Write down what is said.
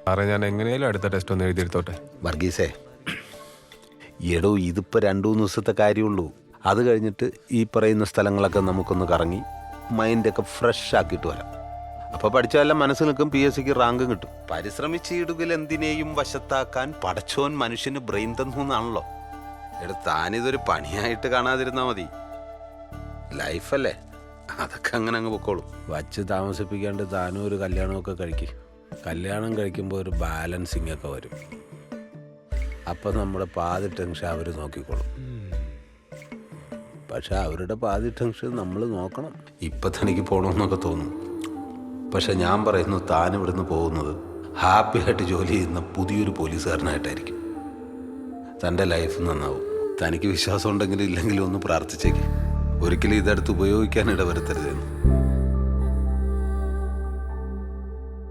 സാറേ ഞാൻ എങ്ങനെയാലും അടുത്ത ടെസ്റ്റ് ഒന്ന് എഴുതിയെടുത്തോട്ടെ. വർഗീസേ, എടോ ഇതിപ്പോൾ 2-3 ദിവസത്തെ കാര്യമുള്ളൂ. അത് കഴിഞ്ഞിട്ട് ഈ പറയുന്ന സ്ഥലങ്ങളൊക്കെ നമുക്കൊന്ന് കറങ്ങി മൈൻഡൊക്കെ ഫ്രഷ് ആക്കിയിട്ട് വരാം. അപ്പോൾ പഠിച്ചാലും മനസ്സിൽ നിൽക്കും, PSCക്ക് റാങ്കും കിട്ടും. പരിശ്രമിച്ചിടുകിൽ എന്തിനേയും വശത്താക്കാൻ പടച്ചോൻ മനുഷ്യന് ബ്രെയിൻ തന്നൂന്നാണല്ലോ. താനിതൊരു പണിയായിട്ട് കാണാതിരുന്നാൽ മതി. ലൈഫല്ലേ, അതൊക്കെ അങ്ങനെ അങ്ങ് പൊക്കോളും. വച്ച് താമസിപ്പിക്കാണ്ട് താനും ഒരു കല്യാണമൊക്കെ കഴിക്കും. കല്യാണം കഴിക്കുമ്പോൾ ഒരു ബാലൻസിങ് ഒക്കെ വരും. അപ്പം നമ്മുടെ പാതി ടെൻഷൻ അവർ നോക്കിക്കോളും. പക്ഷെ അവരുടെ പാതി ടെൻഷൻ നമ്മൾ നോക്കണം. ഇപ്പം തനിക്ക് പോകണമെന്നൊക്കെ തോന്നും. പക്ഷെ ഞാൻ പറയുന്നു, താൻ ഇവിടുന്ന് പോകുന്നത് ഹാപ്പി ആയിട്ട് ജോലി ചെയ്യുന്ന പുതിയൊരു പോലീസുകാരനായിട്ടായിരിക്കും. തൻ്റെ ലൈഫ് നന്നാവും. തനിക്ക് വിശ്വാസം ഉണ്ടെങ്കിലും ഇല്ലെങ്കിലും ഒന്ന് പ്രാർത്ഥിച്ചേക്ക്. ഒരിക്കലും ഇതെടുത്ത് ഉപയോഗിക്കാൻ ഇടവരുത്തരുതെന്ന്.